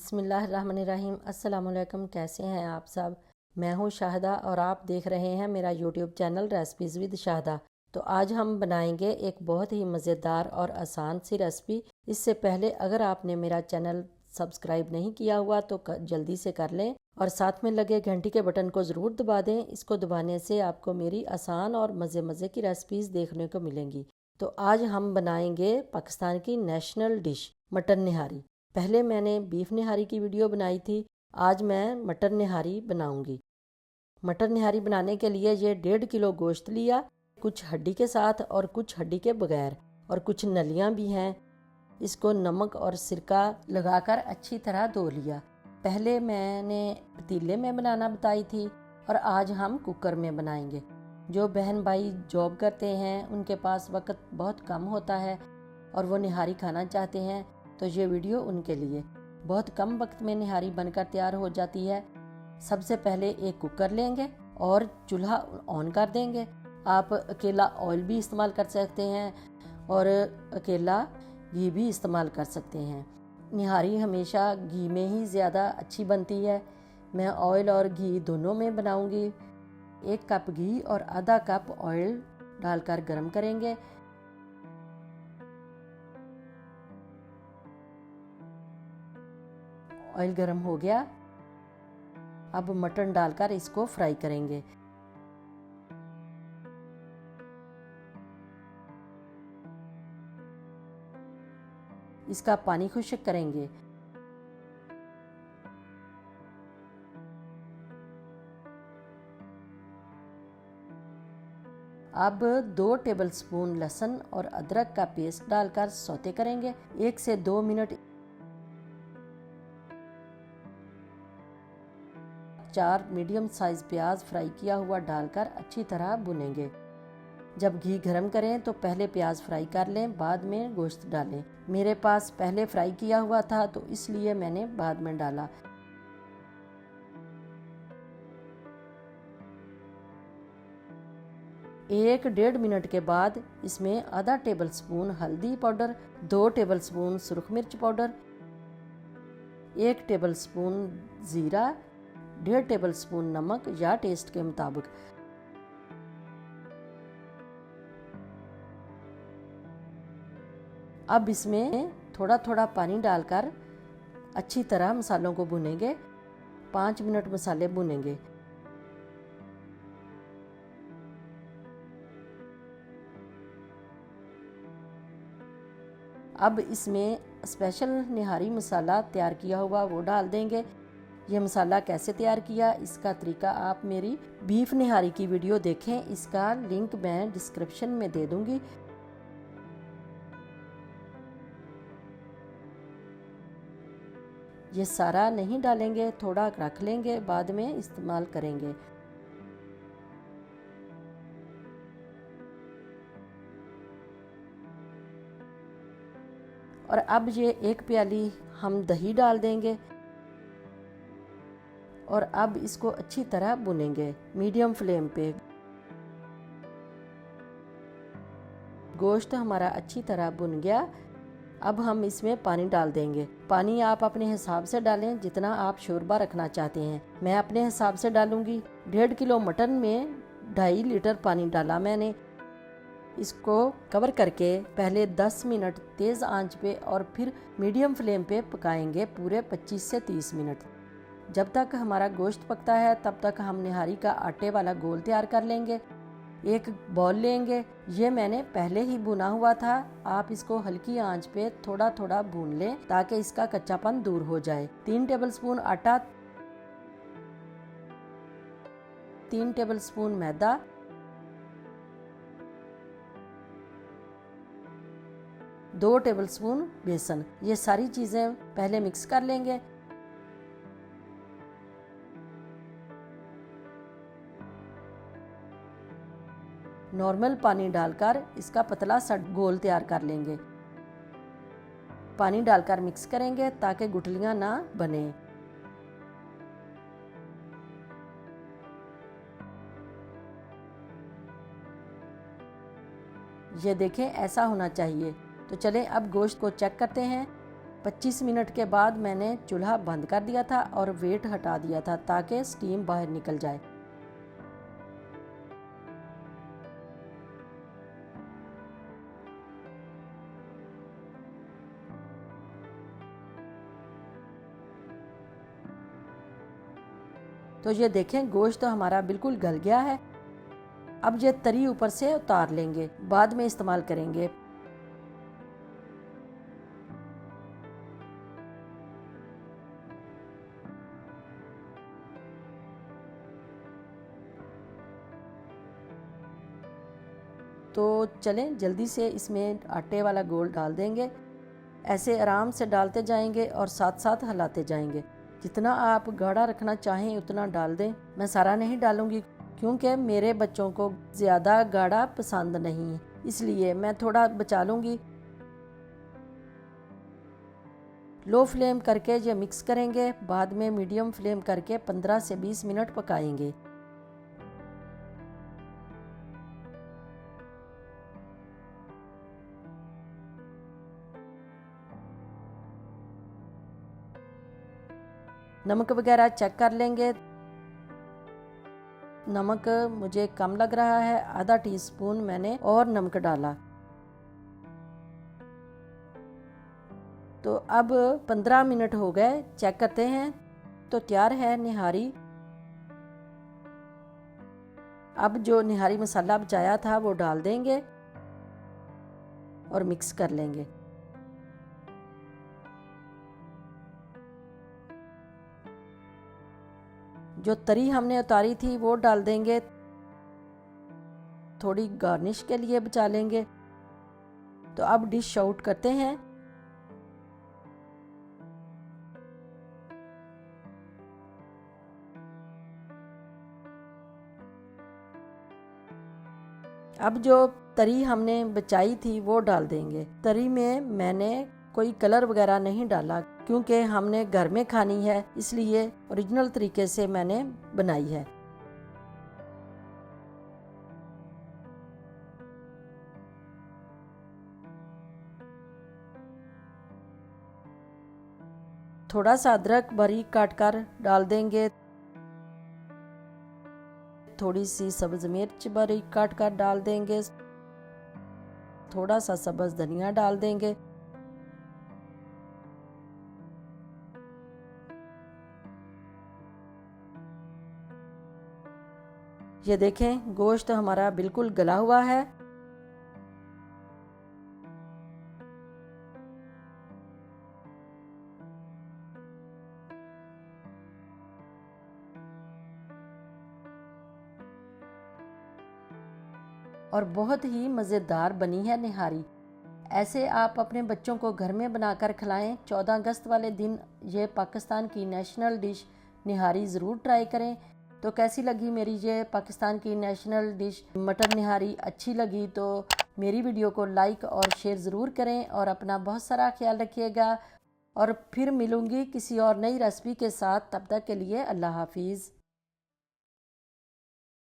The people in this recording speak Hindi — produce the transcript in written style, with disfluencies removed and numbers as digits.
बिस्मिल्लाहिर्रहमानिर्रहीम। अस्सलाम वालेकुम। कैसे हैं आप सब? मैं हूं शाहदा और आप देख रहे हैं मेरा YouTube channel recipes with Shahada. तो आज हम बनाएंगे एक बहुत ही मज़ेदार और आसान सी रेसिपी। इससे पहले अगर आपने मेरा चैनल सब्सक्राइब नहीं किया हुआ तो जल्दी से कर लें और साथ में लगे घंटी के बटन को ज़रूर दबा दें। इसको दबाने से आपको मेरी आसान और मज़े मज़े की रेसिपीज़ देखने को मिलेंगी। तो आज हम बनाएंगे पाकिस्तान की नेशनल डिश मटन निहारी। पहले मैंने बीफ निहारी की वीडियो बनाई थी, आज मैं मटन निहारी बनाऊंगी। मटन निहारी बनाने के लिए ये 1.5 किलो गोश्त लिया, कुछ हड्डी के साथ और कुछ हड्डी के बगैर, और कुछ नलियां भी हैं। इसको नमक और सिरका लगाकर अच्छी तरह धो लिया। पहले मैंने पतीले में बनाना बताई थी और आज हम कुकर में बनाएंगे। जो बहन भाई जॉब करते हैं उनके पास वक्त बहुत कम होता है और वो निहारी खाना चाहते हैं, तो ये वीडियो उनके लिए। बहुत कम वक्त में निहारी बनकर तैयार हो जाती है। सबसे पहले एक कुकर लेंगे और चूल्हा ऑन कर देंगे। आप अकेला ऑयल भी इस्तेमाल कर सकते हैं और अकेला घी भी इस्तेमाल कर सकते हैं। निहारी हमेशा घी में ही ज़्यादा अच्छी बनती है। मैं ऑयल और घी दोनों में बनाऊंगी। 1 कप घी और आधा कप ऑयल डालकर गरम करेंगे। ऑयल गरम हो गया, अब मटन डालकर इसको फ्राई करेंगे। इसका पानी खुश्क करेंगे। अब 2 टेबलस्पून लहसुन और अदरक का पेस्ट डालकर सौते करेंगे 1 से 2 मिनट। 4 मीडियम साइज प्याज फ्राई किया हुआ डालकर अच्छी तरह भुनेंगे। जब घी गरम करें तो पहले प्याज फ्राई कर लें, बाद में गोश्त डालें। मेरे पास पहले फ्राई किया हुआ था तो इसलिए मैंने बाद में डाला। एक 1.5 मिनट के बाद इसमें आधा टेबलस्पून हल्दी पाउडर, 2 टेबलस्पून सुरख मिर्च पाउडर, 1 टेबलस्पून ज़ीरा, 1.5 टेबलस्पून नमक या टेस्ट के मुताबिक। अब इसमें थोड़ा थोड़ा पानी डालकर अच्छी तरह मसालों को भुनेंगे। 5 मिनट मसाले भुनेंगे। अब इसमें स्पेशल निहारी मसाला तैयार किया हुआ वो डाल देंगे। ये मसाला कैसे तैयार किया, इसका तरीका आप मेरी बीफ निहारी की वीडियो देखें, इसका लिंक मैं डिस्क्रिप्शन में दे दूंगी। ये सारा नहीं डालेंगे, थोड़ा रख लेंगे, बाद में इस्तेमाल करेंगे। और अब ये 1 प्याली हम दही डाल देंगे और अब इसको अच्छी तरह भुनेंगे मीडियम फ्लेम पे। गोश्त हमारा अच्छी तरह भुन गया। अब हम इसमें पानी डाल देंगे। पानी आप अपने हिसाब से डालें जितना आप शोरबा रखना चाहते हैं। मैं अपने हिसाब से डालूंगी। 1.5 किलो मटन में 2.5 लीटर पानी डाला मैंने। इसको कवर करके पहले 10 मिनट तेज़ आंच पे और फिर मीडियम फ्लेम पे पकाएंगे पूरे 25 से 30 मिनट। जब तक हमारा गोश्त पकता है तब तक हम निहारी का आटे वाला गोल तैयार कर लेंगे। एक बॉल लेंगे, ये मैंने पहले ही भुना हुआ था। आप इसको हल्की आंच पे थोड़ा थोड़ा भून लें ताकि इसका कच्चापन दूर हो जाए। 3 टेबलस्पून आटा, 3 टेबलस्पून मैदा, 2 टेबलस्पून बेसन, ये सारी चीज़ें पहले मिक्स कर लेंगे। नॉर्मल पानी डालकर इसका पतला सा घोल तैयार कर लेंगे। पानी डालकर मिक्स करेंगे ताकि गुठलियां ना बने। ये देखें, ऐसा होना चाहिए। तो चलें अब गोश्त को चेक करते हैं। 25 मिनट के बाद मैंने चूल्हा बंद कर दिया था और वेट हटा दिया था ताकि स्टीम बाहर निकल जाए। तो ये देखें गोश्त तो हमारा बिल्कुल गल गया है। अब ये तरी ऊपर से उतार लेंगे, बाद में इस्तेमाल करेंगे। तो चलें जल्दी से इसमें आटे वाला गोल डाल देंगे। ऐसे आराम से डालते जाएंगे और साथ साथ हिलाते जाएंगे। जितना आप गाढ़ा रखना चाहें उतना डाल दें। मैं सारा नहीं डालूंगी क्योंकि मेरे बच्चों को ज़्यादा गाढ़ा पसंद नहीं है, इसलिए मैं थोड़ा बचा लूँगी। लो फ्लेम करके ये मिक्स करेंगे, बाद में मीडियम फ्लेम करके 15 से 20 मिनट पकाएंगे। नमक वगैरह चेक कर लेंगे। नमक मुझे कम लग रहा है, आधा टीस्पून मैंने और नमक डाला। तो अब 15 मिनट हो गए, चेक करते हैं। तो तैयार है निहारी। अब जो निहारी मसाला बचाया था वो डाल देंगे और मिक्स कर लेंगे। जो तरी हमने उतारी थी वो डाल देंगे, थोड़ी गार्निश के लिए बचा लेंगे। तो अब डिश आउट करते हैं। अब जो तरी हमने बचाई थी वो डाल देंगे। तरी में मैंने कोई कलर वगैरह नहीं डाला क्योंकि हमने घर में खानी है, इसलिए ओरिजिनल तरीके से मैंने बनाई है। थोड़ा सा अदरक बारीक काट कर डाल देंगे, थोड़ी सी सब्ज मिर्च बारीक काट कर डाल देंगे, थोड़ा सा सब्ज धनिया डाल देंगे। ये देखें गोश्त हमारा बिल्कुल गला हुआ है। और बहुत ही मज़ेदार बनी है निहारी। ऐसे आप अपने बच्चों को घर में बनाकर खिलाएं। 14 अगस्त वाले दिन ये पाकिस्तान की नेशनल डिश निहारी ज़रूर ट्राई करें। तो कैसी लगी मेरी ये पाकिस्तान की नेशनल डिश मटर निहारी? अच्छी लगी तो मेरी वीडियो को लाइक और शेयर ज़रूर करें और अपना बहुत सारा ख्याल रखिएगा। और फिर मिलूँगी किसी और नई रेसिपी के साथ। तब तक के लिए अल्लाह हाफिज़।